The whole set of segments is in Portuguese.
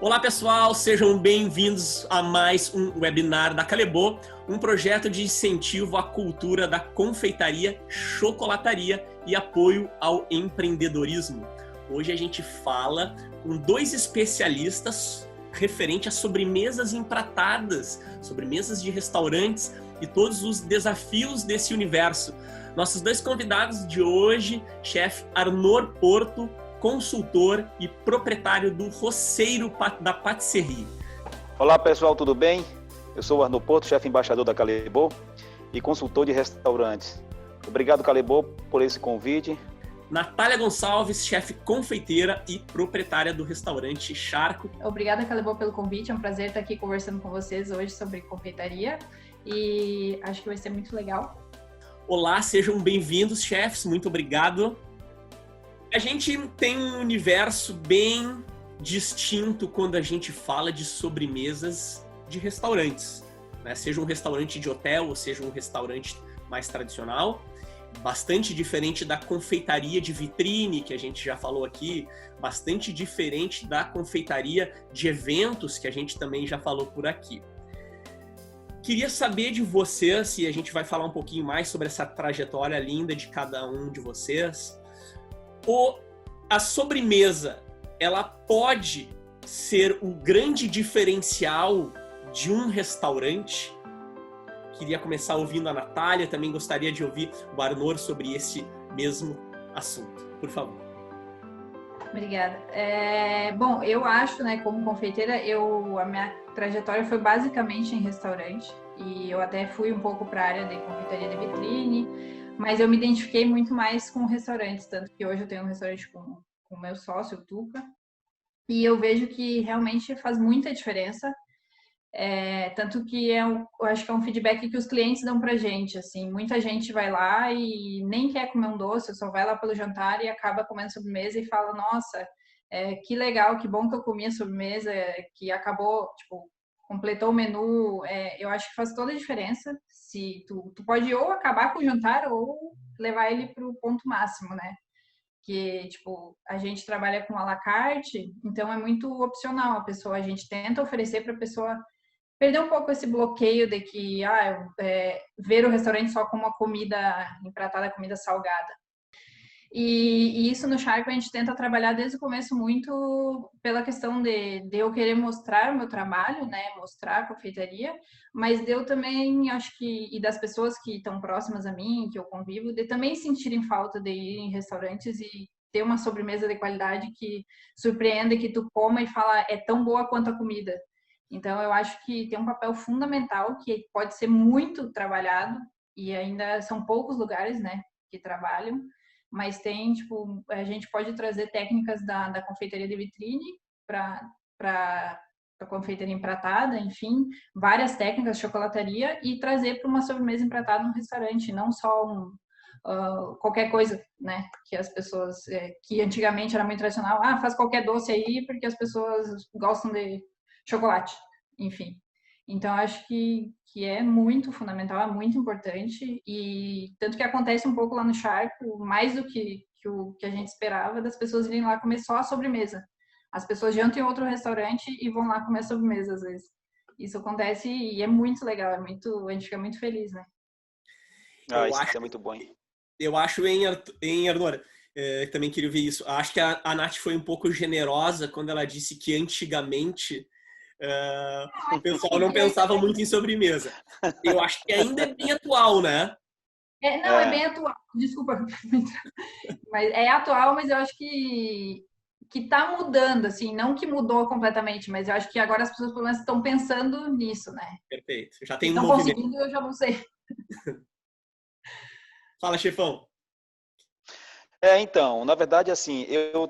Olá pessoal, sejam bem-vindos a mais um webinar da Calebo, um projeto de incentivo à cultura da confeitaria, chocolataria e apoio ao empreendedorismo. Hoje a gente fala com dois especialistas referente a sobremesas empratadas, sobremesas de restaurantes e todos os desafios desse universo. Nossos dois convidados de hoje, chefe Arnor Porto, consultor e proprietário do Roceiro da Patisserie. Olá pessoal, tudo bem? Eu sou o Arnor Porto, chefe embaixador da Calebo e consultor de restaurantes. Obrigado, Calebo, por esse convite. Natália Gonçalves, chefe confeiteira e proprietária do restaurante Charco. Obrigada, Calebo, pelo convite. É um prazer estar aqui conversando com vocês hoje sobre confeitaria e acho que vai ser muito legal. Olá, sejam bem-vindos, chefes. Muito obrigado. A gente tem um universo bem distinto quando a gente fala de sobremesas de restaurantes, né? Seja um restaurante de hotel ou seja um restaurante mais tradicional, bastante diferente da confeitaria de vitrine, que a gente já falou aqui, bastante diferente da confeitaria de eventos, que a gente também já falou por aqui. Queria saber de vocês, e a gente vai falar um pouquinho mais sobre essa trajetória linda de cada um de vocês. A sobremesa, ela pode ser o grande diferencial de um restaurante? Queria começar ouvindo a Natália, também gostaria de ouvir o Arnor sobre esse mesmo assunto. Por favor. Obrigada. Bom, eu acho, né, como confeiteira, a minha trajetória foi basicamente em restaurante e eu até fui um pouco para a área de confeitaria de vitrine, mas eu me identifiquei muito mais com restaurantes, tanto que hoje eu tenho um restaurante com o meu sócio, o Tuca, e eu vejo que realmente faz muita diferença, tanto que eu acho que é um feedback que os clientes dão pra gente, assim, muita gente vai lá e nem quer comer um doce, só vai lá pelo jantar e acaba comendo sobremesa e fala, nossa, que legal, que bom que eu comi a sobremesa, que acabou, tipo, completou o menu. Eu acho que faz toda a diferença se tu pode ou acabar com o jantar ou levar ele para o ponto máximo, né? Que, tipo, a gente trabalha com à la carte, então é muito opcional a gente tenta oferecer para a pessoa perder um pouco esse bloqueio de que, ver o restaurante só como uma comida empratada, comida salgada. E isso no Charco a gente tenta trabalhar desde o começo muito pela questão de eu querer mostrar o meu trabalho, né, mostrar a confeitaria, mas de eu também, acho que, e das pessoas que estão próximas a mim, que eu convivo, de também sentirem falta de ir em restaurantes e ter uma sobremesa de qualidade que surpreenda, que tu coma e fala, é tão boa quanto a comida. Então, eu acho que tem um papel fundamental que pode ser muito trabalhado e ainda são poucos lugares, né, que trabalham, mas tem, tipo, a gente pode trazer técnicas da confeitaria de vitrine para a confeitaria empratada, enfim, várias técnicas de chocolataria e trazer para uma sobremesa empratada no restaurante, não só qualquer coisa, né, que as pessoas, que antigamente era muito tradicional, faz qualquer doce aí porque as pessoas gostam de chocolate, enfim. Então, acho que é muito fundamental, é muito importante e tanto que acontece um pouco lá no Charco, mais do que o que a gente esperava, das pessoas irem lá comer só a sobremesa. As pessoas jantam em outro restaurante e vão lá comer sobremesa, às vezes. Isso acontece e é muito legal, a gente fica muito feliz, né? Isso é muito bom, hein? Eu acho, em Arnor, também queria ver isso. Acho que a Nath foi um pouco generosa quando ela disse que antigamente o pessoal não pensava muito em sobremesa. Eu acho que ainda é bem atual, né? É bem atual. Desculpa. Mas é atual, mas eu acho que tá mudando, assim, não que mudou completamente, mas eu acho que agora as pessoas pelo menos estão pensando nisso, né? Perfeito. Já tem um estão movimento. Conseguindo, eu já não sei. Fala, chefão. Então, na verdade, assim, eu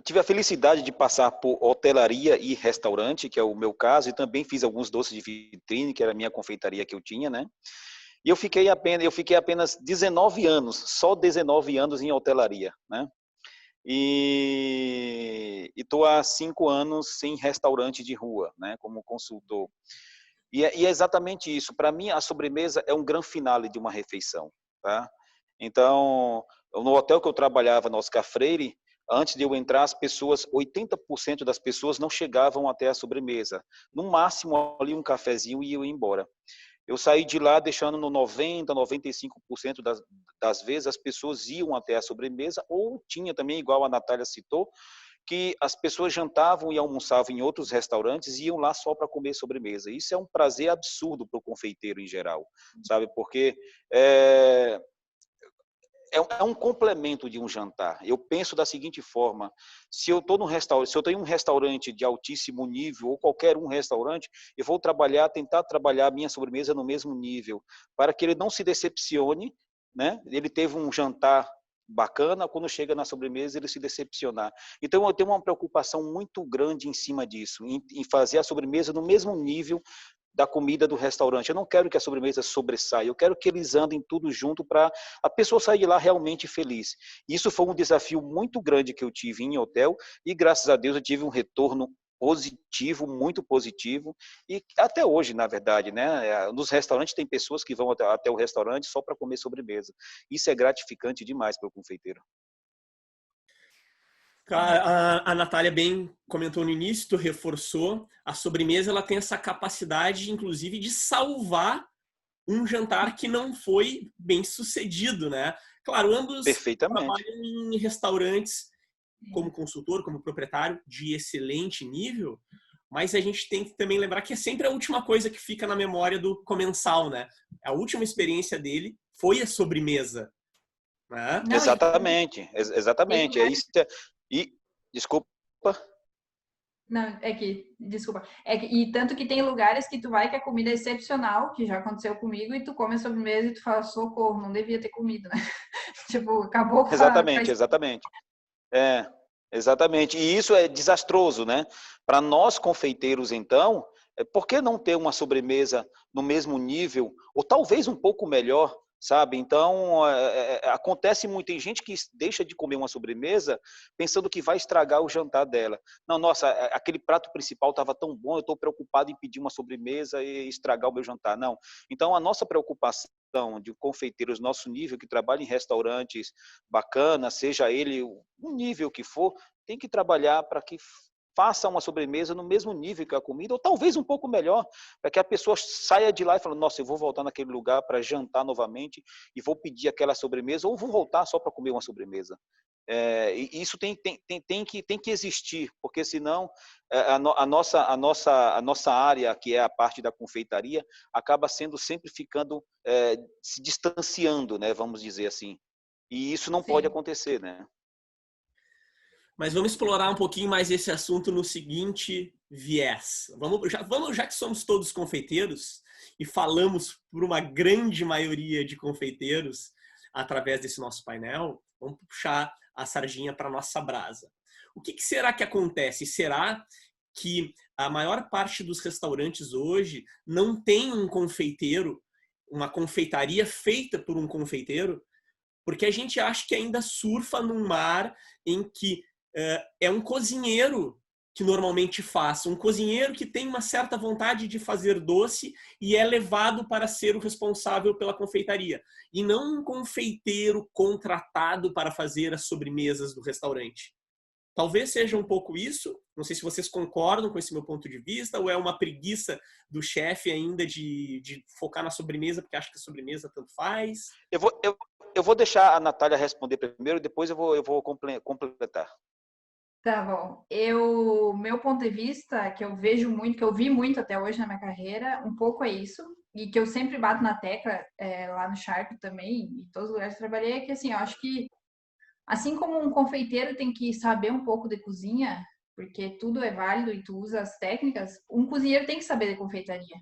tive a felicidade de passar por hotelaria e restaurante, que é o meu caso, e também fiz alguns doces de vitrine, que era a minha confeitaria que eu tinha, né? E eu fiquei apenas 19 anos, só 19 anos em hotelaria, né? E estou há 5 anos em restaurante de rua, né? Como consultor. E é exatamente isso. Para mim, a sobremesa é um grande finale de uma refeição, tá? Então, no hotel que eu trabalhava, no Oscar Freire, antes de eu entrar, as pessoas, 80% das pessoas não chegavam até a sobremesa. No máximo, ali um cafezinho e eu ia embora. Eu saí de lá deixando no 90, 95% das vezes as pessoas iam até a sobremesa, ou tinha também, igual a Natália citou, que as pessoas jantavam e almoçavam em outros restaurantes e iam lá só para comer sobremesa. Isso é um prazer absurdo para o confeiteiro em geral, sabe? Porque é um complemento de um jantar. Eu penso da seguinte forma: se eu estou num restaurante, se eu tenho um restaurante de altíssimo nível ou qualquer um restaurante, eu vou tentar trabalhar a minha sobremesa no mesmo nível, para que ele não se decepcione, né? Ele teve um jantar bacana, quando chega na sobremesa ele se decepcionar. Então eu tenho uma preocupação muito grande em cima disso, em fazer a sobremesa no mesmo nível da comida do restaurante. Eu não quero que a sobremesa sobressaia, eu quero que eles andem tudo junto para a pessoa sair de lá realmente feliz. Isso foi um desafio muito grande que eu tive em hotel e, graças a Deus, eu tive um retorno positivo, muito positivo, e até hoje, na verdade, né? Nos restaurantes tem pessoas que vão até o restaurante só para comer sobremesa. Isso é gratificante demais para o confeiteiro. A Natália bem comentou no início, tu reforçou, a sobremesa ela tem essa capacidade, inclusive, de salvar um jantar que não foi bem sucedido, né? Claro, ambos Perfeitamente. trabalham em restaurantes como consultor, como proprietário, de excelente nível, mas a gente tem que também lembrar que é sempre a última coisa que fica na memória do comensal, né? A última experiência dele foi a sobremesa, né? Não, Exatamente, tem exatamente. É lugares. isso. E desculpa. Não, desculpa. E tanto que tem lugares que tu vai que a comida é excepcional, que já aconteceu comigo, e tu come a sobremesa e tu fala, socorro, não devia ter comido, né? Tipo, acabou com a Exatamente, exatamente. É, exatamente. E isso é desastroso, né? Para nós confeiteiros, então, por que não ter uma sobremesa no mesmo nível, ou talvez um pouco melhor, sabe? Então, acontece muito. Tem gente que deixa de comer uma sobremesa pensando que vai estragar o jantar dela. Não, nossa, aquele prato principal estava tão bom, eu estou preocupado em pedir uma sobremesa e estragar o meu jantar. Não. Então, a nossa preocupação de confeiteiros nosso nível, que trabalha em restaurantes bacanas, seja ele o nível que for, tem que trabalhar para que faça uma sobremesa no mesmo nível que a comida, ou talvez um pouco melhor, para que a pessoa saia de lá e fale, nossa, eu vou voltar naquele lugar para jantar novamente e vou pedir aquela sobremesa, ou vou voltar só para comer uma sobremesa. E isso tem que existir, porque senão a nossa área, que é a parte da confeitaria, acaba sendo sempre ficando, se distanciando, né, vamos dizer assim. E isso não pode Sim. acontecer, né? Mas vamos explorar um pouquinho mais esse assunto no seguinte viés. Já que somos todos confeiteiros e falamos por uma grande maioria de confeiteiros através desse nosso painel, vamos puxar a sardinha para nossa brasa. O que será que acontece? Será que a maior parte dos restaurantes hoje não tem um confeiteiro, uma confeitaria feita por um confeiteiro? Porque a gente acha que ainda surfa num mar em que é um cozinheiro que normalmente faz, um cozinheiro que tem uma certa vontade de fazer doce e é levado para ser o responsável pela confeitaria, e não um confeiteiro contratado para fazer as sobremesas do restaurante. Talvez seja um pouco isso, não sei se vocês concordam com esse meu ponto de vista, ou é uma preguiça do chefe ainda de focar na sobremesa, porque acha que a sobremesa tanto faz. Eu vou deixar a Natália responder primeiro, depois eu vou completar. Tá bom. Meu ponto de vista, que eu vejo muito, que eu vi muito até hoje na minha carreira, um pouco é isso, e que eu sempre bato na tecla lá no Sharp também, em todos os lugares que eu trabalhei, é que assim, eu acho que assim como um confeiteiro tem que saber um pouco de cozinha, porque tudo é válido e tu usa as técnicas, um cozinheiro tem que saber de confeitaria.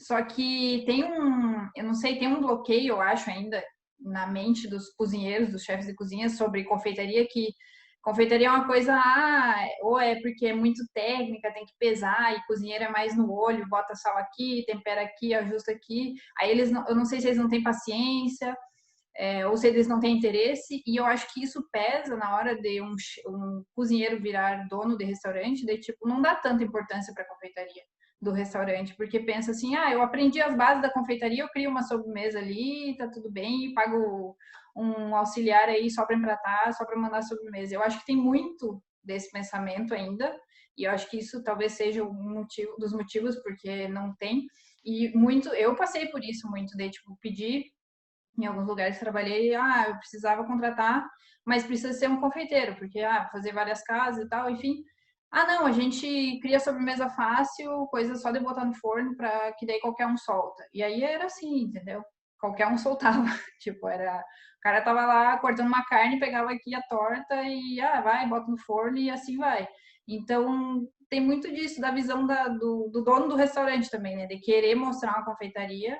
Só que eu não sei, tem um bloqueio, eu acho ainda, na mente dos cozinheiros, dos chefes de cozinha sobre confeitaria, que confeitaria é uma coisa, ou é porque é muito técnica, tem que pesar, e cozinheiro é mais no olho, bota sal aqui, tempera aqui, ajusta aqui. Aí eu não sei se eles não têm paciência, ou se eles não têm interesse, e eu acho que isso pesa na hora de um cozinheiro virar dono de restaurante, de tipo, não dá tanta importância para a confeitaria do restaurante, porque pensa assim, eu aprendi as bases da confeitaria, eu crio uma sobremesa ali, tá tudo bem, e pago um auxiliar aí só para empratar, só para mandar sobremesa. Eu acho que tem muito desse pensamento ainda, e eu acho que isso talvez seja um motivo, dos motivos porque não tem. E muito, eu passei por isso muito, de tipo, pedir em alguns lugares que trabalhei, eu precisava contratar, mas precisa ser um confeiteiro, porque, fazer várias casas e tal, enfim. Não, a gente cria sobremesa fácil, coisa só de botar no forno, para que daí qualquer um solta. E aí era assim, entendeu? Qualquer um soltava. Tipo, o cara tava lá cortando uma carne, pegava aqui a torta e, vai, bota no forno e assim vai. Então, tem muito disso, da visão do dono do restaurante também, né? De querer mostrar uma confeitaria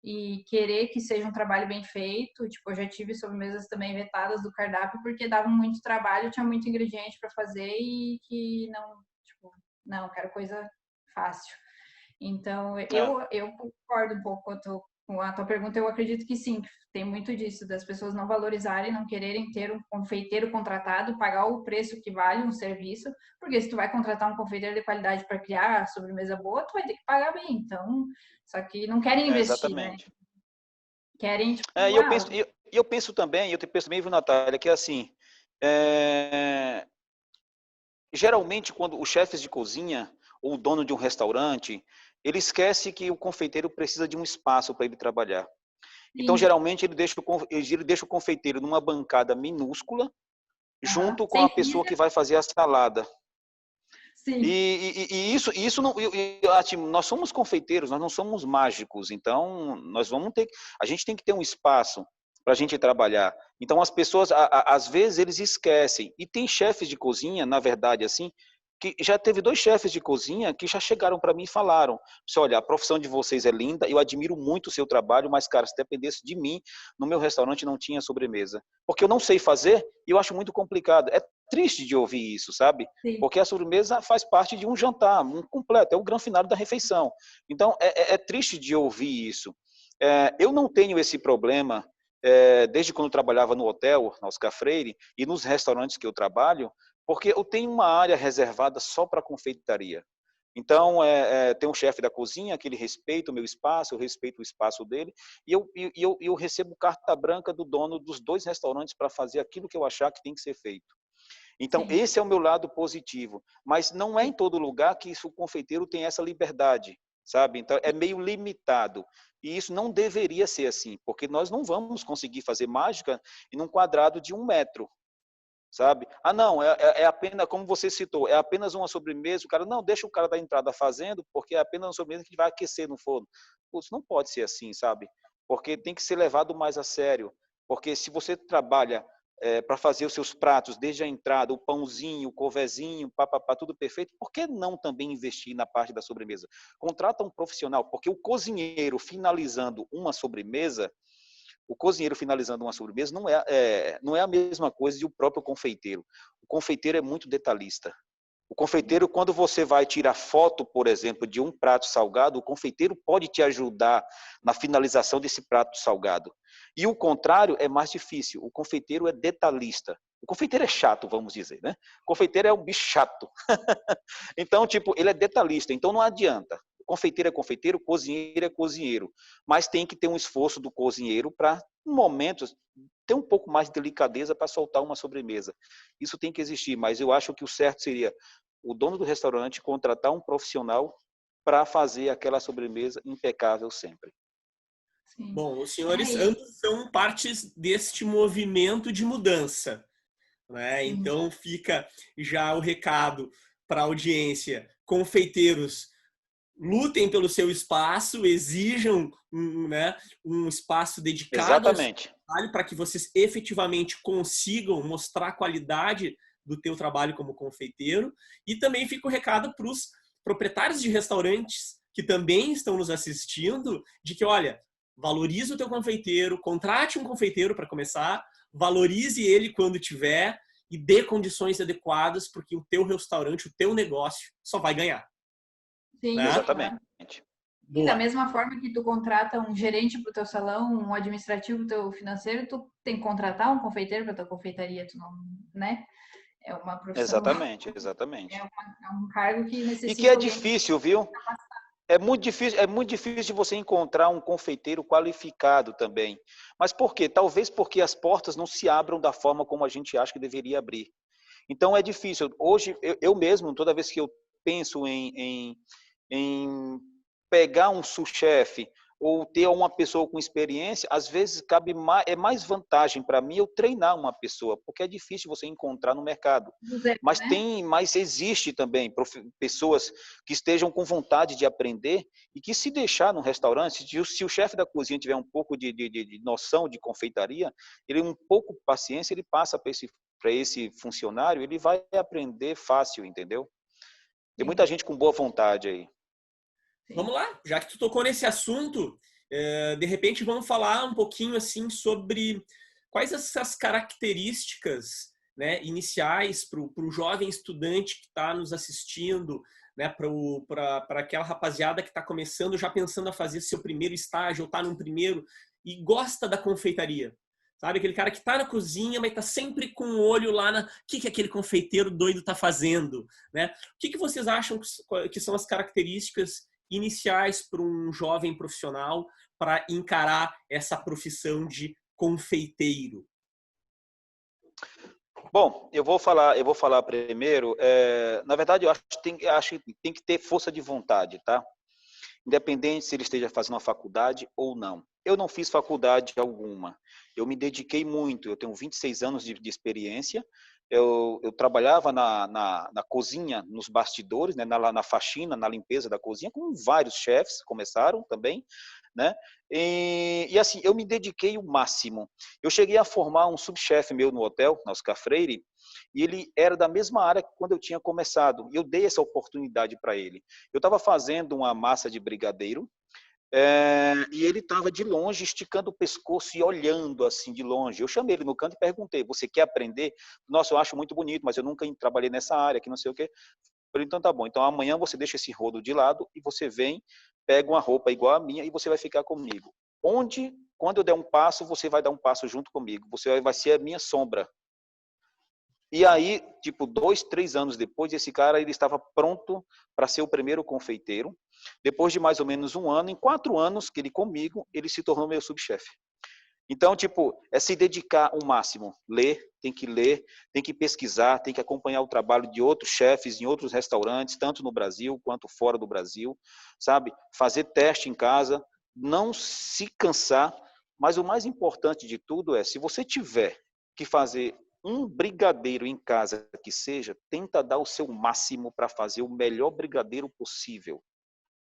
e querer que seja um trabalho bem feito. Tipo, eu já tive sobremesas também vetadas do cardápio porque dava muito trabalho, tinha muito ingrediente para fazer e que não, tipo, não, quero coisa fácil. Então, eu concordo um pouco com a tua pergunta. Eu acredito que sim, tem muito disso, das pessoas não valorizarem, não quererem ter um confeiteiro contratado, pagar o preço que vale um serviço, porque se tu vai contratar um confeiteiro de qualidade para criar sobremesa boa, tu vai ter que pagar bem. Então, só que não querem investir, né? Exatamente. Querem, tipo, E eu penso também, viu, Natália, que assim, geralmente quando os chefes de cozinha ou o dono de um restaurante, ele esquece que o confeiteiro precisa de um espaço para ele trabalhar. Então, sim, geralmente, ele deixa o confeiteiro numa bancada minúscula, junto com sem a pessoa que freezer, vai fazer a salada. sim, Isso não, assim, nós somos confeiteiros, nós não somos mágicos, então a gente tem que ter um espaço para a gente trabalhar. Então as pessoas, às vezes eles esquecem. E tem chefes de cozinha, na verdade, assim, que já teve 2 chefes de cozinha que já chegaram para mim e falaram: olha, a profissão de vocês é linda, eu admiro muito o seu trabalho, mas cara, se dependesse de mim, no meu restaurante não tinha sobremesa, porque eu não sei fazer e eu acho muito complicado. É triste de ouvir isso, sabe? sim, Porque a sobremesa faz parte de um jantar, um completo, é o grande final da refeição. Então, é triste de ouvir isso. Eu não tenho esse problema, desde quando eu trabalhava no hotel, na Oscar Freire, e nos restaurantes que eu trabalho, porque eu tenho uma área reservada só para confeitaria. Então, tem um chefe da cozinha que ele respeita o meu espaço, eu respeito o espaço dele, e eu recebo carta branca do dono dos 2 restaurantes para fazer aquilo que eu achar que tem que ser feito. Então, sim, esse é o meu lado positivo. Mas não é em sim, todo lugar que o confeiteiro tem essa liberdade, sabe? Então, é meio limitado. E isso não deveria ser assim, porque nós não vamos conseguir fazer mágica em um quadrado de 1 metro, sabe? Não, é apenas, como você citou, é apenas uma sobremesa. O cara, não, deixa o cara da entrada fazendo, porque é apenas uma sobremesa que vai aquecer no forno. Putz, não pode ser assim, sabe? Porque tem que ser levado mais a sério. Porque se você trabalha para fazer os seus pratos, desde a entrada, o pãozinho, o couvezinho, papapá, tudo perfeito, por que não também investir na parte da sobremesa? Contrata um profissional, porque o cozinheiro finalizando uma sobremesa, não é a mesma coisa de o próprio confeiteiro. O confeiteiro é muito detalhista. O confeiteiro, quando você vai tirar foto, por exemplo, de um prato salgado, o confeiteiro pode te ajudar na finalização desse prato salgado. E o contrário é mais difícil. O confeiteiro é detalhista. O confeiteiro é chato, vamos dizer, né? O confeiteiro é um bicho chato. Então, tipo, ele é detalhista, então não adianta. Confeiteiro é confeiteiro, cozinheiro é cozinheiro. Mas tem que ter um esforço do cozinheiro para, em momentos, ter um pouco mais de delicadeza para soltar uma sobremesa. Isso tem que existir, mas eu acho que o certo seria o dono do restaurante contratar um profissional para fazer aquela sobremesa impecável sempre. sim. Bom, os senhores ambos são partes deste movimento de mudança, né? Sim, Então fica já o recado para a audiência: confeiteiros, lutem pelo seu espaço, exijam né, um espaço dedicado ao seu Exatamente. trabalho para que vocês efetivamente consigam mostrar a qualidade do teu trabalho como confeiteiro. E também fica o recado para os proprietários de restaurantes que também estão nos assistindo, de que, olha, valorize o teu confeiteiro, contrate um confeiteiro para começar, valorize ele quando tiver e dê condições adequadas, porque o teu restaurante, o teu negócio só vai ganhar. sim, Né? claro. Exatamente. E da Boa. mesma forma que tu contrata um gerente para o teu salão, um administrativo para o teu financeiro, tu tem que contratar um confeiteiro para tua confeitaria, tu não, né? É uma profissão, Exatamente, é, exatamente. é um cargo que E que é necessita alguém. difícil, viu? É muito difícil de você encontrar um confeiteiro qualificado também. Mas por quê? Talvez porque as portas não se abram da forma como a gente acha que deveria abrir. Então é difícil. Hoje, eu mesmo, toda vez que eu penso em pegar um sous-chefe ou ter uma pessoa com experiência, às vezes é mais vantagem para mim eu treinar uma pessoa, porque é difícil você encontrar no mercado. Zero, né? Mas existe também pessoas que estejam com vontade de aprender e que se deixar no restaurante, se o chefe da cozinha tiver um pouco de noção de confeitaria, ele um pouco de paciência, ele passa para esse funcionário, ele vai aprender fácil, entendeu? Tem Sim, muita gente com boa vontade aí. sim. Vamos lá, já que tu tocou nesse assunto, de repente vamos falar um pouquinho assim sobre quais essas características, né, iniciais para o jovem estudante que está nos assistindo, né, para aquela rapaziada que está começando, já pensando a fazer seu primeiro estágio ou está num primeiro e gosta da confeitaria. Sabe, aquele cara que está na cozinha, mas está sempre com o olho lá na... O que aquele confeiteiro doido está fazendo? Né? O que vocês acham que são as características iniciais para um jovem profissional para encarar essa profissão de confeiteiro? Bom, eu vou falar primeiro. Na verdade, eu acho que tem que ter força de vontade, tá? Independente se ele esteja fazendo uma faculdade ou não. Eu não fiz faculdade alguma. Eu me dediquei muito. Eu tenho 26 anos de experiência. Eu trabalhava na cozinha, nos bastidores, né, na faxina, na limpeza da cozinha, com vários chefes, começaram também, né? E assim, eu me dediquei o máximo. Eu cheguei a formar um subchefe meu no hotel, na Oscar Freire, e ele era da mesma área que quando eu tinha começado. E eu dei essa oportunidade para ele. Eu estava fazendo uma massa de brigadeiro, e ele estava de longe, esticando o pescoço e olhando assim de longe. Eu chamei ele no canto e perguntei: você quer aprender? Nossa, eu acho muito bonito, mas eu nunca trabalhei nessa área, que não sei o quê. Eu falei, então tá bom. Então amanhã você deixa esse rodo de lado e você vem, pega uma roupa igual a minha e você vai ficar comigo. Quando eu der um passo, você vai dar um passo junto comigo. Você vai ser a minha sombra. E aí, tipo, 2, 3 anos depois, esse cara ele estava pronto para ser o primeiro confeiteiro. Depois de mais ou menos um ano, em 4 anos que ele comigo, ele se tornou meu subchefe. Então, tipo, é se dedicar ao máximo. Ler, tem que pesquisar, tem que acompanhar o trabalho de outros chefes em outros restaurantes, tanto no Brasil quanto fora do Brasil, sabe? Fazer teste em casa, não se cansar, mas o mais importante de tudo é, se você tiver que fazer um brigadeiro em casa que seja, tenta dar o seu máximo para fazer o melhor brigadeiro possível,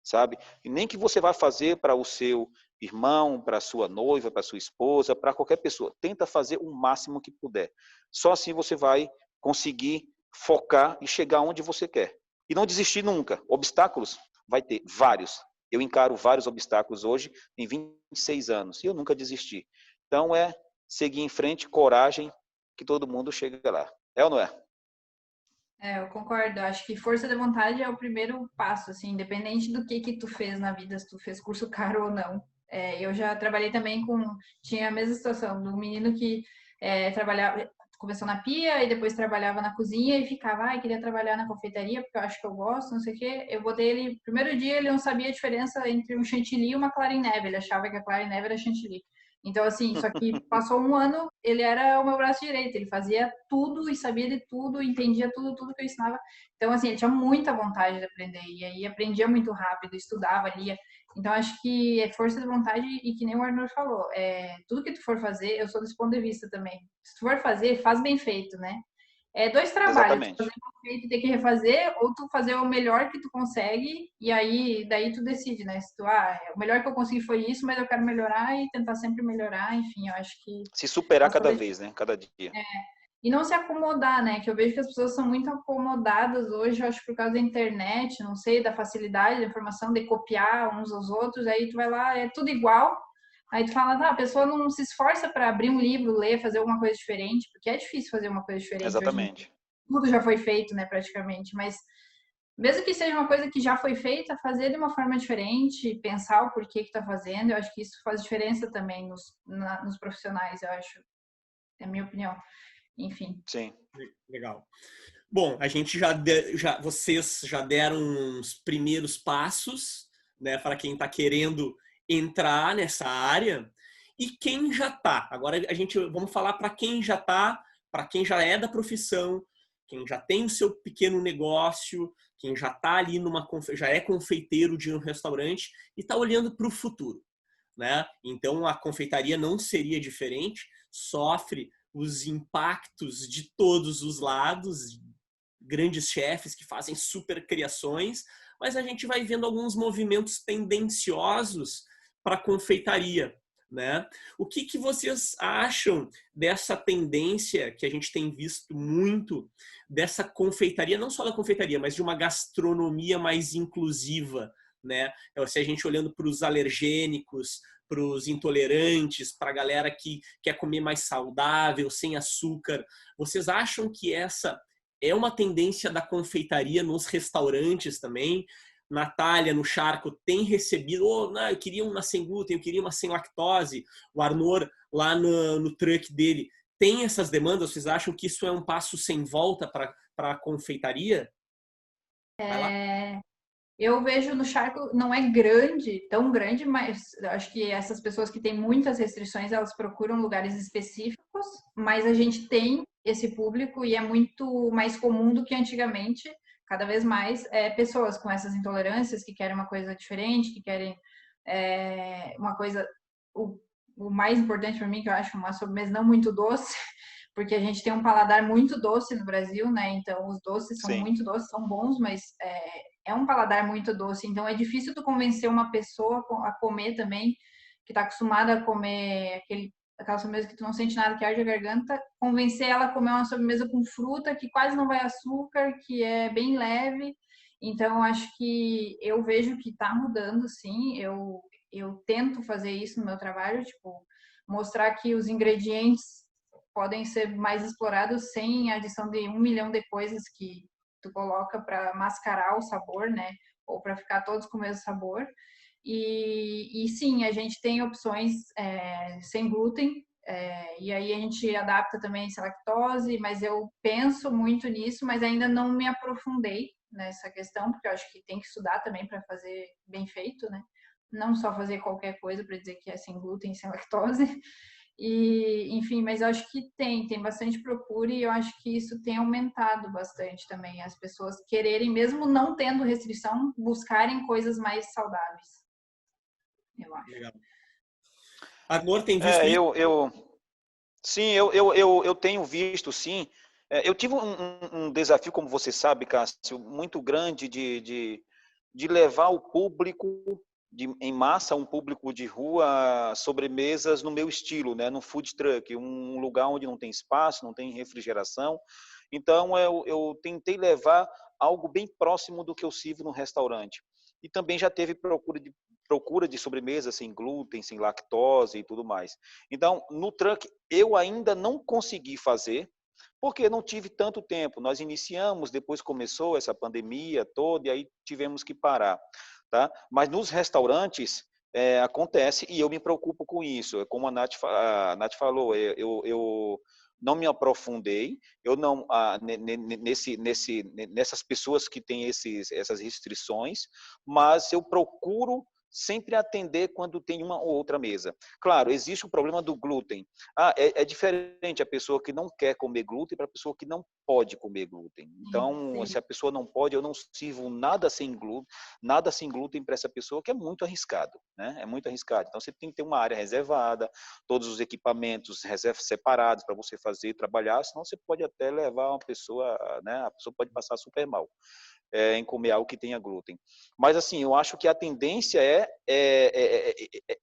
sabe? E nem que você vá fazer para o seu irmão, para a sua noiva, para a sua esposa, para qualquer pessoa. Tenta fazer o máximo que puder. Só assim você vai conseguir focar e chegar onde você quer. E não desistir nunca. Obstáculos vai ter vários. Eu encaro vários obstáculos hoje, em 26 anos, e eu nunca desisti. Então é seguir em frente, coragem, que todo mundo chega lá. É ou não é? Eu concordo. Acho que força de vontade é o primeiro passo, assim, independente do que tu fez na vida, se tu fez curso caro ou não. Eu já trabalhei também tinha a mesma situação do menino que trabalhava, começou na pia e depois trabalhava na cozinha e ficava, queria trabalhar na confeitaria porque eu acho que eu gosto, não sei o quê. Eu botei ele, primeiro dia ele não sabia a diferença entre um chantilly e uma clara em neve, ele achava que a clara em neve era chantilly. Então, assim, só que passou um ano, ele era o meu braço direito, ele fazia tudo e sabia de tudo, entendia tudo que eu ensinava. Então, assim, ele tinha muita vontade de aprender, e aí aprendia muito rápido, estudava, lia. Então, acho que é força de vontade e que nem o Arnold falou, tudo que tu for fazer, eu sou desse ponto de vista também. Se tu for fazer, faz bem feito, né? Dois trabalhos, tu fazer Exatamente. mal feito e ter que refazer, ou tu fazer o melhor que tu consegue, e aí daí tu decide, né? Se tu, o melhor que eu consegui foi isso, mas eu quero melhorar e tentar sempre melhorar, enfim, eu acho que Se superar faz cada toda. vez, né? Cada dia. E não se acomodar, né? Que eu vejo que as pessoas são muito acomodadas hoje, eu acho por causa da internet, não sei, da facilidade da informação, de copiar uns aos outros, aí tu vai lá, é tudo igual. Aí tu fala, a pessoa não se esforça para abrir um livro, ler, fazer alguma coisa diferente, porque é difícil fazer uma coisa diferente hoje em dia. Exatamente. Tudo já foi feito, né, praticamente, mas mesmo que seja uma coisa que já foi feita, fazer de uma forma diferente, pensar o porquê que tá fazendo, eu acho que isso faz diferença também nos profissionais, eu acho, é a minha opinião. Enfim. Sim. Legal. Bom, a gente vocês já deram uns primeiros passos, né, para quem está querendo entrar nessa área e quem já está. Agora vamos falar para quem já está, para quem já é da profissão, quem já tem o seu pequeno negócio, quem já está ali já é confeiteiro de um restaurante e está olhando para o futuro, né? Então a confeitaria não seria diferente, sofre os impactos de todos os lados, grandes chefes que fazem super criações, mas a gente vai vendo alguns movimentos tendenciosos para a confeitaria, né? O que vocês acham dessa tendência que a gente tem visto muito dessa confeitaria, não só da confeitaria, mas de uma gastronomia mais inclusiva, né? Se a gente olhando para os alergênicos, para os intolerantes, para a galera que quer comer mais saudável, sem açúcar, vocês acham que essa é uma tendência da confeitaria nos restaurantes também? Natália, no Charco, tem recebido, não, eu queria uma sem glúten, eu queria uma sem lactose. O Arnor, lá no truck dele, tem essas demandas? Vocês acham que isso é um passo sem volta para a confeitaria? Vai lá. Eu vejo no Charco, não é grande, tão grande, mas acho que essas pessoas que têm muitas restrições, elas procuram lugares específicos, mas a gente tem esse público e é muito mais comum do que antigamente, cada vez mais, pessoas com essas intolerâncias que querem uma coisa diferente, que querem uma coisa, o mais importante para mim, que eu acho uma sobremesa não muito doce, porque a gente tem um paladar muito doce no Brasil, né? Então os doces são muito doces, são bons, mas é um paladar muito doce. Então é difícil tu convencer uma pessoa a comer também, que está acostumada a comer aquela sobremesa que tu não sente nada, que arde a garganta, convencer ela a comer uma sobremesa com fruta, que quase não vai açúcar, que é bem leve. Então acho que eu vejo que está mudando, sim. Eu tento fazer isso no meu trabalho, tipo, mostrar que os ingredientes podem ser mais explorados sem a adição de 1 milhão de coisas que tu coloca para mascarar o sabor, né? Ou para ficar todos com o mesmo sabor. E sim, a gente tem opções sem glúten, e aí a gente adapta também sem lactose, mas eu penso muito nisso, mas ainda não me aprofundei nessa questão, porque eu acho que tem que estudar também para fazer bem feito, né? Não só fazer qualquer coisa para dizer que é sem glúten, sem lactose. E, enfim, mas eu acho que tem bastante procura e eu acho que isso tem aumentado bastante também. As pessoas quererem, mesmo não tendo restrição, buscarem coisas mais saudáveis. Eu acho. Legal. Arnor, tem visto isso? Sim, eu tenho visto, sim. Eu tive um desafio, como você sabe, Cássio, muito grande de levar o público em massa, um público de rua, sobremesas no meu estilo, né? No food truck, um lugar onde não tem espaço, não tem refrigeração. Então, eu tentei levar algo bem próximo do que eu sirvo no restaurante. E também já teve procura de sobremesa sem glúten, sem lactose e tudo mais. Então, no truck, eu ainda não consegui fazer, porque não tive tanto tempo. Nós iniciamos, depois começou essa pandemia toda, e aí tivemos que parar. Tá? Mas nos restaurantes acontece e eu me preocupo com isso. Como a Nath falou, eu não me aprofundei, eu não nessas pessoas que têm essas restrições, mas eu procuro sempre atender quando tem uma ou outra mesa. Claro, existe o problema do glúten. É diferente a pessoa que não quer comer glúten para a pessoa que não pode comer glúten. Então, Sim. se a pessoa não pode, eu não sirvo nada sem glúten para essa pessoa, que é muito arriscado, né? É muito arriscado. Então, você tem que ter uma área reservada, todos os equipamentos separados para você fazer, trabalhar, senão você pode até levar uma pessoa, né? A pessoa pode passar super mal em comer algo que tenha glúten. Mas, assim, eu acho que a tendência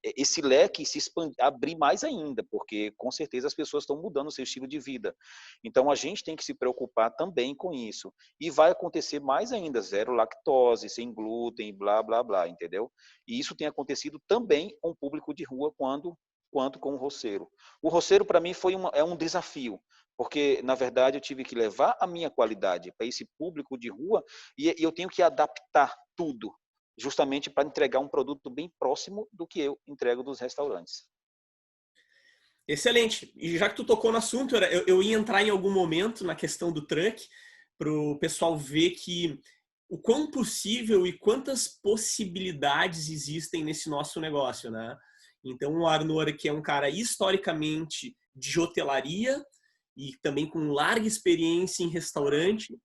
esse leque se expandir, abrir mais ainda, porque, com certeza, as pessoas estão mudando o seu estilo de vida. Então, a gente tem que se preocupar também com isso. E vai acontecer mais ainda, zero lactose, sem glúten, blá, blá, blá, entendeu? E isso tem acontecido também com o público de rua quanto com o roceiro. O roceiro, para mim, é um desafio, porque, na verdade, eu tive que levar a minha qualidade para esse público de rua e eu tenho que adaptar tudo, justamente para entregar um produto bem próximo do que eu entrego dos restaurantes. Excelente. E já que tu tocou no assunto, eu ia entrar em algum momento na questão do truck, para o pessoal ver que o quão possível e quantas possibilidades existem nesse nosso negócio, né? Então, o Arnor, que é um cara historicamente de hotelaria e também com larga experiência em restaurante,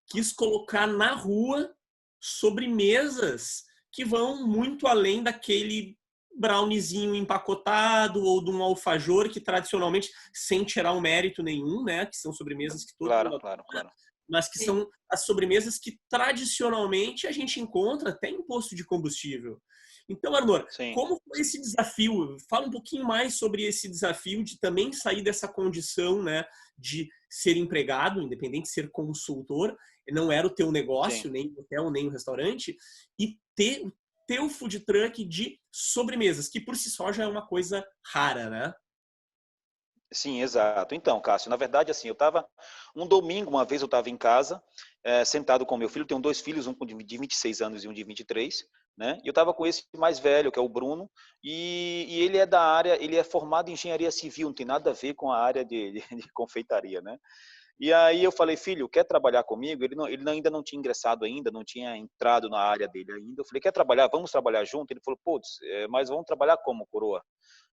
quis colocar na rua sobremesas que vão muito além daquele browniezinho empacotado ou de um alfajor que tradicionalmente, sem tirar um mérito nenhum, né, que são sobremesas que todo Claro, mundo claro, claro. mas que são as sobremesas que tradicionalmente a gente encontra até em posto de combustível. Então, Arnor, Sim. como foi esse desafio? Fala um pouquinho mais sobre esse desafio de também sair dessa condição, né, de ser empregado, independente de ser consultor, não era o teu negócio, Sim. nem o hotel, nem o restaurante, e ter o teu food truck de sobremesas, que por si só já é uma coisa rara, né? Sim, exato. Então, Cássio, na verdade, assim, eu estava um domingo, uma vez eu estava em casa, sentado com meu filho, tenho 2 filhos, um de 26 anos e um de 23, né? E eu estava com esse mais velho, que é o Bruno, e ele é da área, ele é formado em engenharia civil, não tem nada a ver com a área de confeitaria, né? E aí eu falei, filho, quer trabalhar comigo? Ele ainda não tinha ingressado ainda, não tinha entrado na área dele ainda. Eu falei, quer trabalhar? Vamos trabalhar junto? Ele falou, putz, mas vamos trabalhar como, coroa?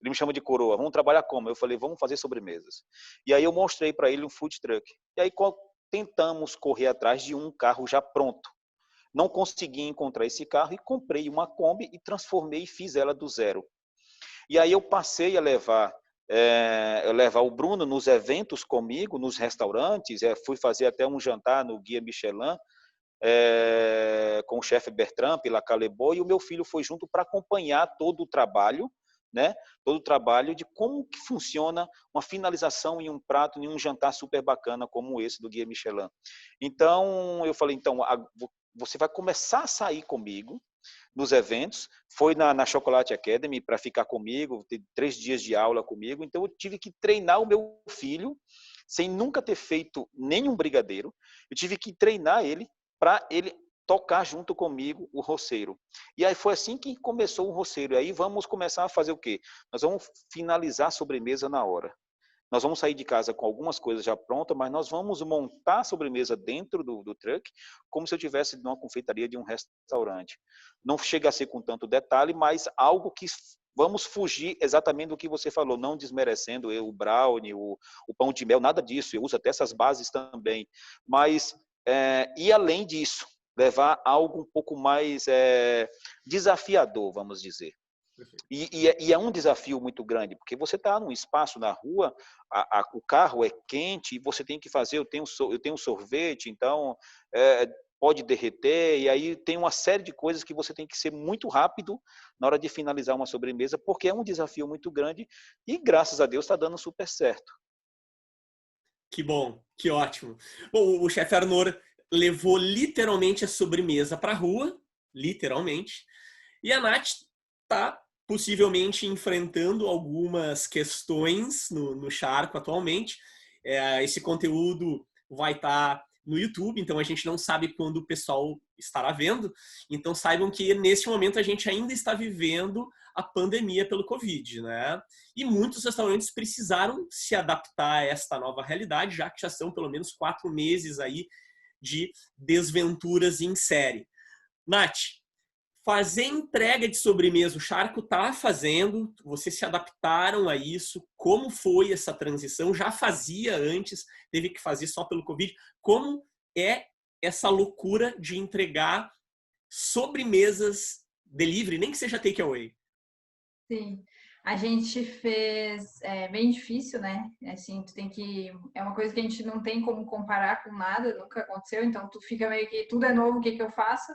Ele me chama de coroa, vamos trabalhar como? Eu falei, vamos fazer sobremesas. E aí eu mostrei para ele um food truck. E aí tentamos correr atrás de um carro já pronto. Não consegui encontrar esse carro e comprei uma Kombi e transformei e fiz ela do zero. E aí eu passei a levar o Bruno nos eventos comigo, nos restaurantes, fui fazer até um jantar no Guia Michelin, com o chefe Bertrand, pela Calebo, e o meu filho foi junto para acompanhar todo o trabalho, né? Todo o trabalho de como que funciona uma finalização em um prato, em um jantar super bacana como esse do Guia Michelin. Então, eu falei, então, você vai começar a sair comigo nos eventos, foi na Chocolate Academy para ficar comigo, ter 3 dias de aula comigo, então eu tive que treinar o meu filho, sem nunca ter feito nenhum brigadeiro, eu tive que treinar ele para ele tocar junto comigo o roceiro. E aí foi assim que começou o roceiro. E aí vamos começar a fazer o quê? Nós vamos finalizar a sobremesa na hora. Nós vamos sair de casa com algumas coisas já prontas, mas nós vamos montar a sobremesa dentro do truck, como se eu tivesse numa confeitaria de um restaurante. Não chega a ser com tanto detalhe, mas algo que vamos fugir exatamente do que você falou, não desmerecendo o brownie, o pão de mel, nada disso. Eu uso até essas bases também. Mas, e além disso, levar algo um pouco mais desafiador, vamos dizer. E é um desafio muito grande, porque você está num espaço na rua, o carro é quente, e você tem que fazer, eu tenho sorvete, então pode derreter, e aí tem uma série de coisas que você tem que ser muito rápido na hora de finalizar uma sobremesa, porque é um desafio muito grande, e graças a Deus está dando super certo. Que bom, que ótimo. Bom, o chefe Arnor levou literalmente a sobremesa para a rua, literalmente, e a Nath está possivelmente enfrentando algumas questões no Charco atualmente. Esse conteúdo vai estar no YouTube, então a gente não sabe quando o pessoal estará vendo. Então saibam que nesse momento a gente ainda está vivendo a pandemia pelo Covid, né? E muitos restaurantes precisaram se adaptar a esta nova realidade, já que já são pelo menos 4 meses aí de desventuras em série. Nath, fazer entrega de sobremesa, o Charco está fazendo, vocês se adaptaram a isso, como foi essa transição? Já fazia antes, teve que fazer só pelo Covid. Como é essa loucura de entregar sobremesas delivery, nem que seja takeaway? Sim, a gente fez, bem difícil, né? Assim, é uma coisa que a gente não tem como comparar com nada, nunca aconteceu, então tu fica meio que tudo é novo, o que que eu faço?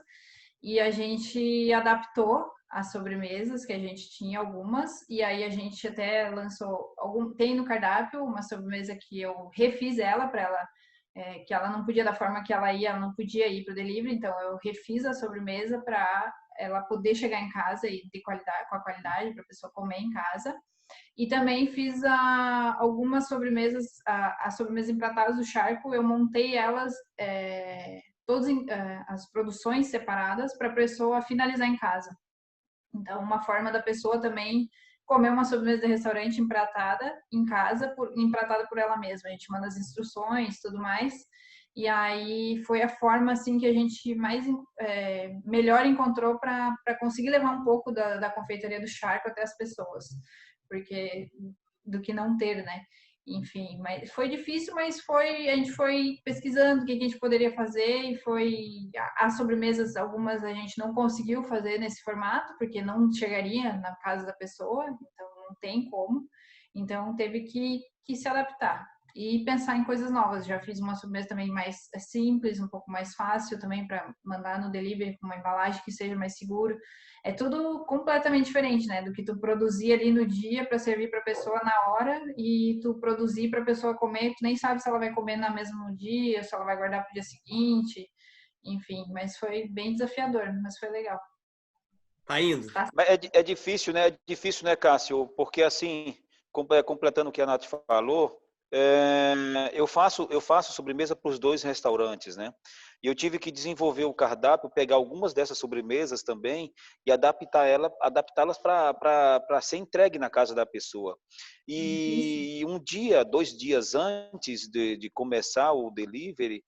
E a gente adaptou as sobremesas, que a gente tinha algumas, e aí a gente até lançou, tem no cardápio uma sobremesa que eu refiz ela para ela, que ela não podia da forma que ela não podia ir para o delivery, então eu refiz a sobremesa para ela poder chegar em casa e ter qualidade, com a qualidade para a pessoa comer em casa. E também fiz algumas sobremesas, as sobremesas empratadas do Charco, eu montei elas, todas as produções separadas para a pessoa finalizar em casa. Então, uma forma da pessoa também comer uma sobremesa de restaurante empratada em casa, empratada por ela mesma. A gente manda as instruções, tudo mais. E aí foi a forma assim que a gente mais melhor encontrou para conseguir levar um pouco da confeitaria do Charco até as pessoas, porque do que não ter, né? Enfim, mas foi difícil, mas a gente foi pesquisando o que a gente poderia fazer e as sobremesas, algumas a gente não conseguiu fazer nesse formato, porque não chegaria na casa da pessoa, então não tem como. Então teve que se adaptar e pensar em coisas novas. Já fiz uma sobremesa também mais simples, um pouco mais fácil também para mandar no delivery com uma embalagem que seja mais segura. É tudo completamente diferente, né, do que tu produzir ali no dia para servir para a pessoa na hora e tu produzir para a pessoa comer, tu nem sabe se ela vai comer no mesmo dia, se ela vai guardar para o dia seguinte, enfim, mas foi bem desafiador, mas foi legal. Tá indo. Mas é difícil, né? É difícil, né, Cássio? Porque assim, completando o que a Nath falou, eu faço sobremesa para os 2 restaurantes, né? E eu tive que desenvolver o cardápio, pegar algumas dessas sobremesas também e adaptá-las para ser entregue na casa da pessoa. E um dia, 2 dias antes de começar o delivery,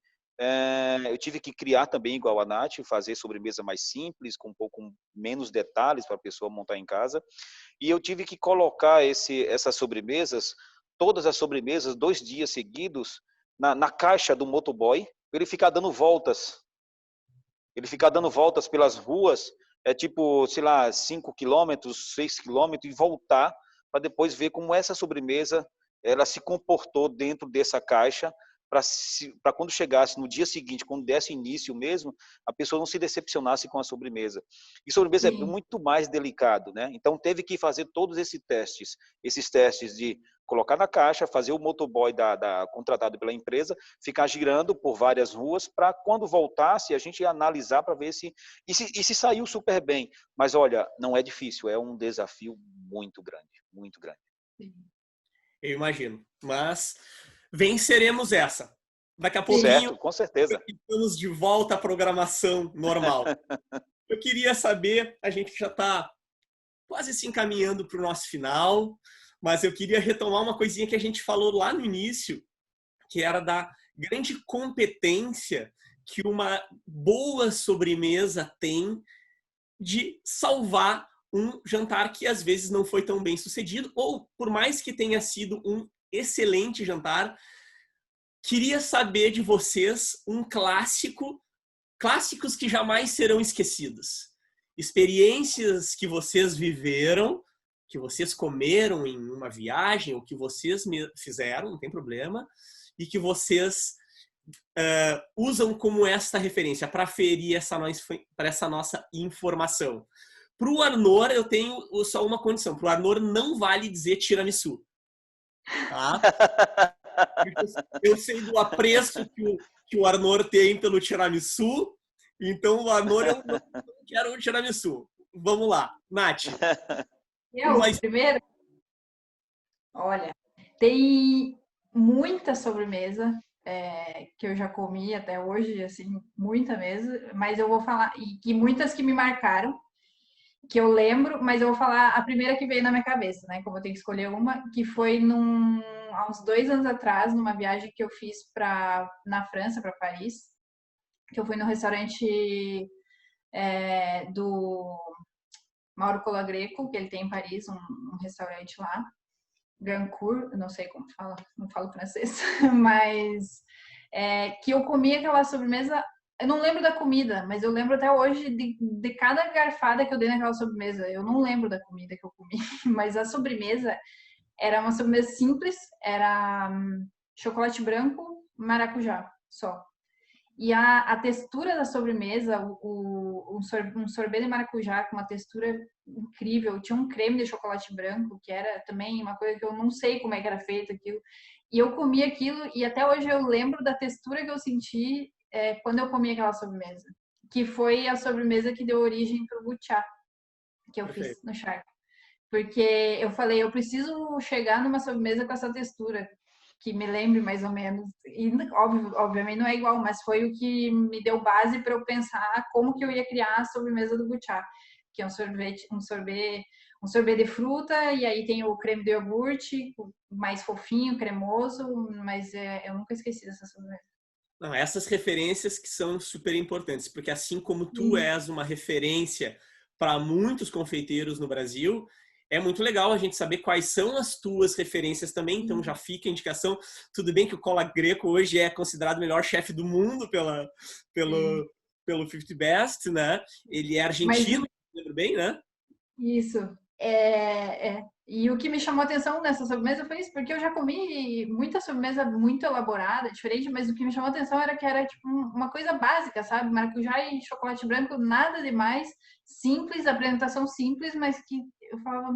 eu tive que criar também, igual a Nath, fazer sobremesa mais simples, com um pouco menos detalhes para a pessoa montar em casa. E eu tive que colocar essas sobremesas, todas as sobremesas, 2 dias seguidos, na caixa do motoboy, para ele ficar dando voltas. Ele ficar dando voltas pelas ruas, tipo, sei lá, 5 quilômetros, 6 quilômetros, e voltar para depois ver como essa sobremesa ela se comportou dentro dessa caixa, para quando chegasse no dia seguinte, quando desse início mesmo, a pessoa não se decepcionasse com a sobremesa. E sobremesa Sim. é muito mais delicado, né? Então teve que fazer todos esses testes de colocar na caixa, fazer o motoboy contratado pela empresa, ficar girando por várias ruas, para quando voltasse a gente analisar para ver se saiu super bem. Mas olha, não é difícil, é um desafio muito grande, muito grande. Sim. Eu imagino. Mas venceremos essa. Daqui a pouquinho, Certo, com certeza. estamos de volta à programação normal. Eu queria saber, a gente já está quase se encaminhando para o nosso final, mas eu queria retomar uma coisinha que a gente falou lá no início, que era da grande competência que uma boa sobremesa tem de salvar um jantar que às vezes não foi tão bem sucedido, ou por mais que tenha sido um excelente jantar, queria saber de vocês um clássicos que jamais serão esquecidos. Experiências que vocês viveram, que vocês comeram em uma viagem, ou que vocês fizeram, não tem problema, e que vocês usam como esta referência para ferir para essa nossa informação. Para o Arnor, eu tenho só uma condição. Para o Arnor, não vale dizer tiramisu. Tá? Eu sei do apreço que o Arnor tem pelo tiramisu, então o Arnor eu não quero o tiramisu. Vamos lá, Nath. Primeiro, olha, tem muita sobremesa que eu já comi até hoje, assim, muita mesa, mas eu vou falar, e muitas que me marcaram, que eu lembro, mas eu vou falar a primeira que veio na minha cabeça, né? Como eu tenho que escolher uma, que foi há uns 2 anos atrás, numa viagem que eu fiz na França, para Paris, que eu fui no restaurante do Mauro Colagreco, que ele tem em Paris, um restaurante lá, Gancourt, não sei como fala, não falo francês, mas que eu comi aquela sobremesa. Eu não lembro da comida, mas eu lembro até hoje de cada garfada que eu dei naquela sobremesa. Eu não lembro da comida que eu comi, mas a sobremesa era uma sobremesa simples, era chocolate branco, maracujá, só. E a textura da sobremesa, um sorbet de maracujá com uma textura incrível. Tinha um creme de chocolate branco, que era também uma coisa que eu não sei como é que era feito aquilo. E eu comi aquilo e até hoje eu lembro da textura que eu senti quando eu comi aquela sobremesa. Que foi a sobremesa que deu origem para o butiá, que eu fiz no Charco. Porque eu falei, eu preciso chegar numa sobremesa com essa textura, que me lembre mais ou menos. E obviamente não é igual, mas foi o que me deu base para eu pensar como que eu ia criar a sobremesa do butiá, que é um sorbet de fruta, e aí tem o creme de iogurte, mais fofinho, cremoso, mas eu nunca esqueci dessa sobremesa. Não, essas referências que são super importantes, porque assim como tu és uma referência para muitos confeiteiros no Brasil, é muito legal a gente saber quais são as tuas referências também, então já fica a indicação. Tudo bem que o Cola Greco hoje é considerado o melhor chefe do mundo pelo 50 Best, né? Ele é Mas argentino, lembro bem, né? isso. E o que me chamou a atenção nessa sobremesa foi isso, porque eu já comi muita sobremesa muito elaborada, diferente, mas o que me chamou a atenção era que era tipo uma coisa básica, sabe? Maracujá e chocolate branco, nada demais, simples, apresentação simples, mas que eu falava.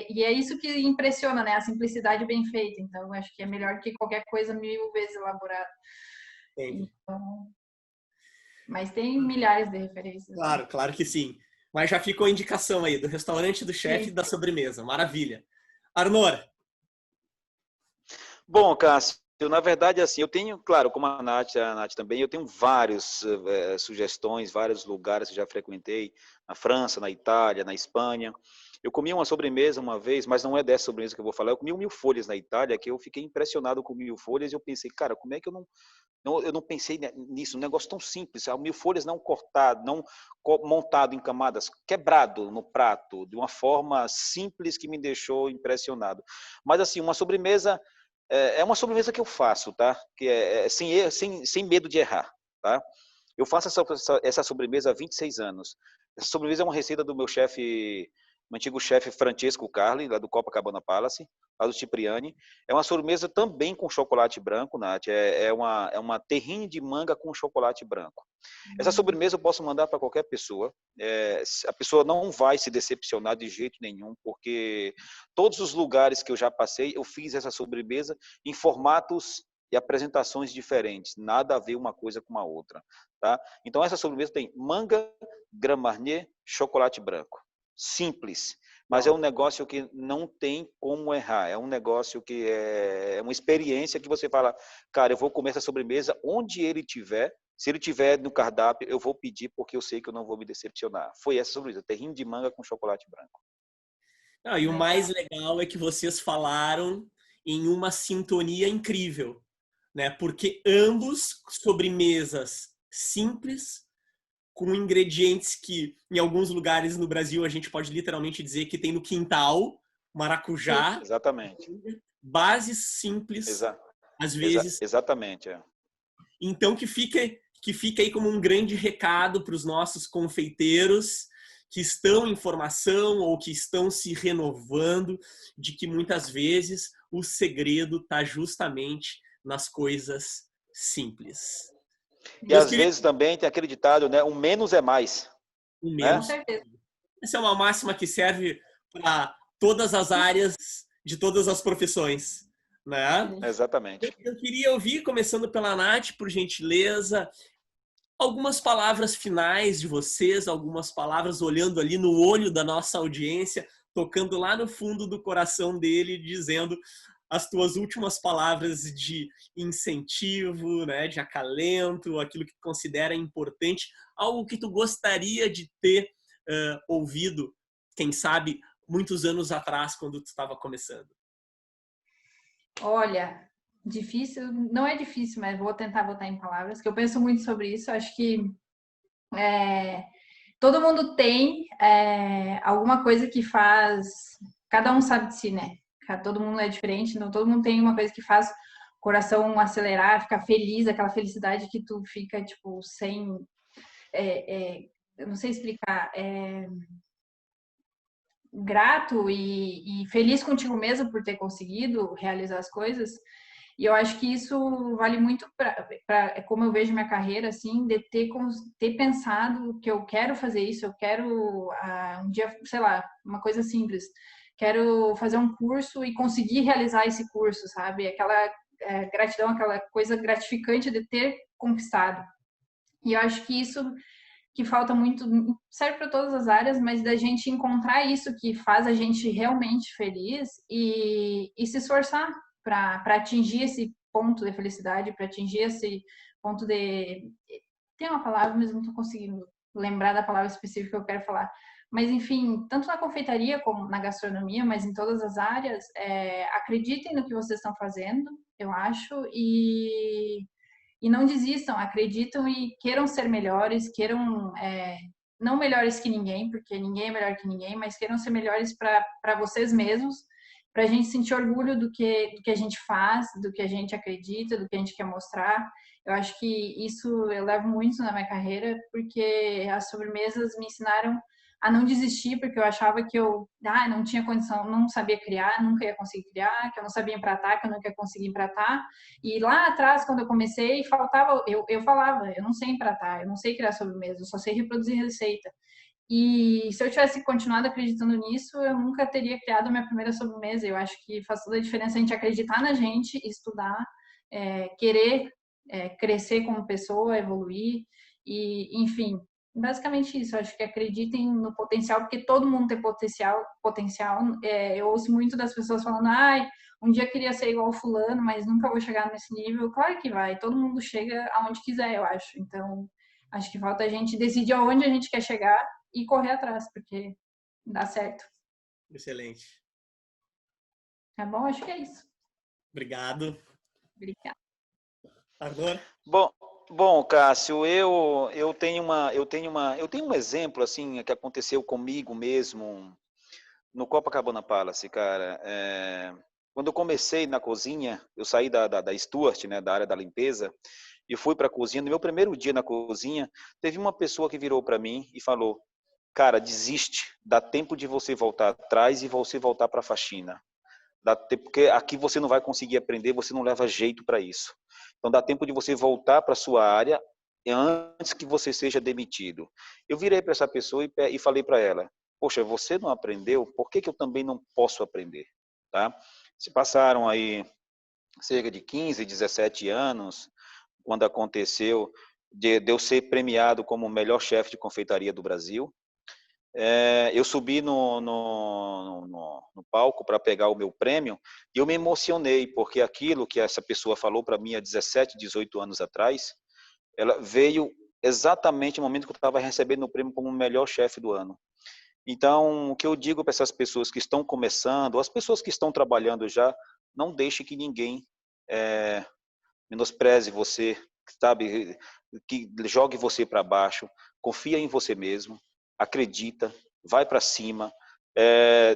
E é isso que impressiona, né? A simplicidade bem feita. Então, eu acho que é melhor que qualquer coisa 1000 vezes elaborada. Entendi. Então, mas tem milhares de referências. Claro, claro que sim. Mas já ficou a indicação aí do restaurante do chefe e Sim. da sobremesa. Maravilha. Arnor. Bom, Cássio, na verdade, assim, eu tenho, claro, como a Nath também, eu tenho várias sugestões, vários lugares que já frequentei, na França, na Itália, na Espanha. Eu comi uma sobremesa uma vez, mas não é dessa sobremesa que eu vou falar. Eu comi um mil folhas na Itália, que eu fiquei impressionado com mil folhas e eu pensei, cara, como é que eu não pensei nisso? Um negócio tão simples, o mil folhas não cortado, não montado em camadas, quebrado no prato, de uma forma simples que me deixou impressionado. Mas, assim, uma sobremesa é uma sobremesa que eu faço, tá? Que é sem medo de errar, tá? Eu faço essa sobremesa há 26 anos. Essa sobremesa é uma receita do meu chefe, meu antigo chefe Francesco Carli, lá do Copacabana Palace, lá do Cipriani. É uma sobremesa também com chocolate branco, Nath. É uma terrine de manga com chocolate branco. Essa sobremesa eu posso mandar para qualquer pessoa. A pessoa não vai se decepcionar de jeito nenhum, porque todos os lugares que eu já passei, eu fiz essa sobremesa em formatos e apresentações diferentes. Nada a ver uma coisa com a outra. Tá? Então, essa sobremesa tem manga, Grand Marnier, chocolate branco. Simples, mas é um negócio que não tem como errar. É um negócio que é uma experiência que você fala, cara, eu vou comer essa sobremesa onde ele tiver. Se ele tiver no cardápio, eu vou pedir porque eu sei que eu não vou me decepcionar. Foi essa sobremesa, terrine de manga com chocolate branco. E o mais legal é que vocês falaram em uma sintonia incrível, né? Porque ambos sobremesas simples, com ingredientes que em alguns lugares no Brasil a gente pode literalmente dizer que tem no quintal, maracujá, Exatamente. bases simples, às vezes. Exatamente. Então que fica aí como um grande recado para os nossos confeiteiros que estão em formação ou que estão se renovando, de que muitas vezes o segredo está justamente nas coisas simples. E às vezes também tem aquele ditado, né? O menos é mais. O Né? menos. Essa é uma máxima que serve para todas as áreas de todas as profissões, né? Exatamente. Eu queria ouvir, começando pela Nath, por gentileza, algumas palavras finais de vocês, algumas palavras olhando ali no olho da nossa audiência, tocando lá no fundo do coração dele, dizendo as tuas últimas palavras de incentivo, né, de acalento, aquilo que tu considera importante, algo que tu gostaria de ter ouvido, quem sabe, muitos anos atrás, quando tu estava começando. Olha, difícil, não é difícil, mas vou tentar botar em palavras, que eu penso muito sobre isso. Acho que todo mundo tem alguma coisa que faz, cada um sabe de si, né? Todo mundo é diferente, não, todo mundo tem uma coisa que faz o coração acelerar, ficar feliz, aquela felicidade que tu fica, tipo, sem... eu não sei explicar, grato e feliz contigo mesmo por ter conseguido realizar as coisas. E eu acho que isso vale muito para como eu vejo minha carreira, assim, de ter pensado que eu quero fazer isso, eu quero um dia, sei lá, uma coisa simples, quero fazer um curso e conseguir realizar esse curso, sabe? Aquela gratidão, aquela coisa gratificante de ter conquistado. E eu acho que isso que falta muito, serve para todas as áreas, mas da gente encontrar isso que faz a gente realmente feliz e se esforçar para atingir esse ponto de felicidade, para atingir esse ponto de... Tem uma palavra, mas não estou conseguindo lembrar da palavra específica que eu quero falar. Mas, enfim, tanto na confeitaria como na gastronomia, mas em todas as áreas, acreditem no que vocês estão fazendo, eu acho, e E não desistam, acreditam e queiram ser melhores, queiram não melhores que ninguém, porque ninguém é melhor que ninguém, mas queiram ser melhores para vocês mesmos, para a gente sentir orgulho do que a gente faz, do que a gente acredita, do que a gente quer mostrar. Eu acho que isso eu levo muito na minha carreira, porque as sobremesas me ensinaram a não desistir, porque eu achava que eu não tinha condição, não sabia criar, nunca ia conseguir criar, que eu não sabia empratar, que eu nunca ia conseguir empratar. E lá atrás, quando eu comecei, faltava, eu falava, eu não sei empratar, eu não sei criar sobremesa, eu só sei reproduzir receita. E se eu tivesse continuado acreditando nisso, eu nunca teria criado a minha primeira sobremesa. Eu acho que faz toda a diferença a gente acreditar na gente, estudar, querer crescer como pessoa, evoluir e, enfim, basicamente isso. Eu acho que acreditem no potencial, porque todo mundo tem potencial. Eu ouço muito das pessoas falando, um dia eu queria ser igual o fulano, mas nunca vou chegar nesse nível. Claro que vai, todo mundo chega aonde quiser, eu acho. Então, acho que falta a gente decidir aonde a gente quer chegar e correr atrás, porque dá certo. Excelente. Tá bom? Acho que é isso. Obrigado. Obrigada. Agora? Bom, Cássio, eu tenho um exemplo assim que aconteceu comigo mesmo no Copacabana Palace, cara. Quando eu comecei na cozinha, eu saí da Stuart, né, da área da limpeza, e fui para a cozinha. No meu primeiro dia na cozinha, teve uma pessoa que virou para mim e falou: cara, desiste, dá tempo de você voltar atrás e você voltar para a faxina. Dá tempo, porque aqui você não vai conseguir aprender, você não leva jeito para isso. Então dá tempo de você voltar para a sua área antes que você seja demitido. Eu virei para essa pessoa e falei para ela: poxa, você não aprendeu, por que eu também não posso aprender? Tá? Se passaram aí cerca de 15, 17 anos, quando aconteceu de eu ser premiado como o melhor chefe de confeitaria do Brasil. Eu subi no palco para pegar o meu prêmio e eu me emocionei, porque aquilo que essa pessoa falou para mim há 17, 18 anos atrás, ela veio exatamente no momento que eu estava recebendo o prêmio como o melhor chefe do ano. Então, o que eu digo para essas pessoas que estão começando, as pessoas que estão trabalhando já, não deixe que ninguém menospreze você, sabe, que jogue você para baixo. Confia em você mesmo, acredita, vai para cima.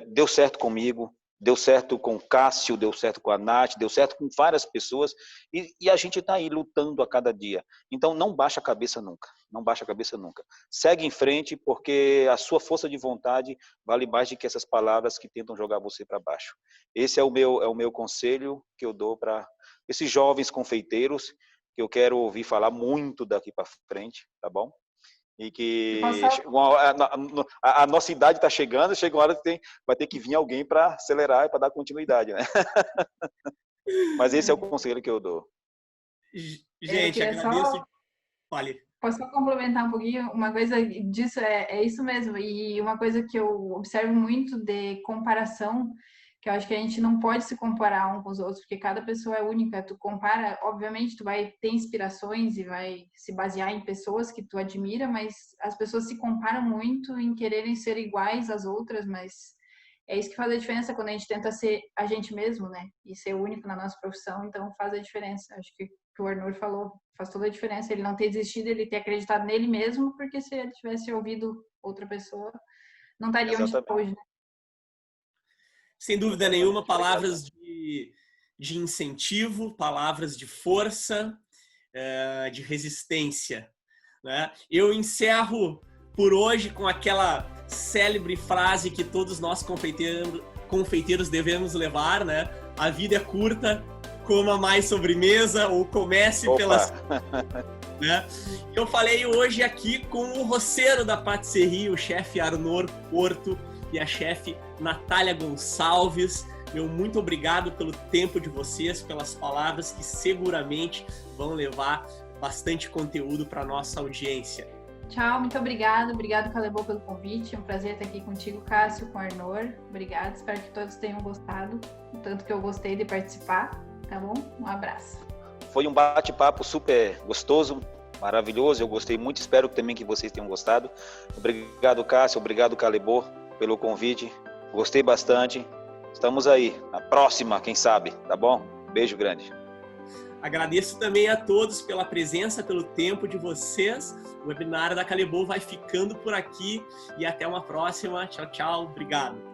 Deu certo comigo, deu certo com o Cássio, deu certo com a Nath, deu certo com várias pessoas e a gente está aí lutando a cada dia. Então não baixa a cabeça nunca, não baixa a cabeça nunca. Segue em frente, porque a sua força de vontade vale mais do que essas palavras que tentam jogar você para baixo. Esse é o meu conselho que eu dou para esses jovens confeiteiros, que eu quero ouvir falar muito daqui para frente, tá bom? E que a nossa idade está chegando, chega uma hora que vai ter que vir alguém para acelerar e para dar continuidade, né? Mas esse é o conselho que eu dou. Gente, agradeço. Fale. Posso só complementar um pouquinho? Uma coisa disso é isso mesmo. E uma coisa que eu observo muito de comparação, que eu acho que a gente não pode se comparar um com os outros, porque cada pessoa é única. Tu compara, obviamente, tu vai ter inspirações e vai se basear em pessoas que tu admira, mas as pessoas se comparam muito em quererem ser iguais às outras, mas é isso que faz a diferença quando a gente tenta ser a gente mesmo, né? E ser único na nossa profissão, então faz a diferença. Acho que o Arnur falou, faz toda a diferença. Ele não ter desistido, ele ter acreditado nele mesmo, porque se ele tivesse ouvido outra pessoa, não estaria onde está hoje, né? Sem dúvida nenhuma, palavras de incentivo, palavras de força, de resistência, né? Eu encerro por hoje com aquela célebre frase que todos nós confeiteiros devemos levar, né? A vida é curta, coma mais sobremesa ou comece pelas... Né? Eu falei hoje aqui com o roceiro da patisserie, o chefe Arnur Porto e a chefe Natália Gonçalves. Meu muito obrigado pelo tempo de vocês, pelas palavras que seguramente vão levar bastante conteúdo para a nossa audiência. Tchau, muito obrigado. Obrigado, Calebo, pelo convite. É um prazer estar aqui contigo, Cássio, com o Arnur. Obrigado, espero que todos tenham gostado, tanto que eu gostei de participar, tá bom? Um abraço. Foi um bate-papo super gostoso, maravilhoso. Eu gostei muito, espero também que vocês tenham gostado. Obrigado, Cássio, obrigado, Calebo, pelo convite. Gostei bastante. Estamos aí, na próxima, quem sabe, tá bom? Beijo grande. Agradeço também a todos pela presença, pelo tempo de vocês. O webinar da Calebo vai ficando por aqui e até uma próxima. Tchau, tchau. Obrigado.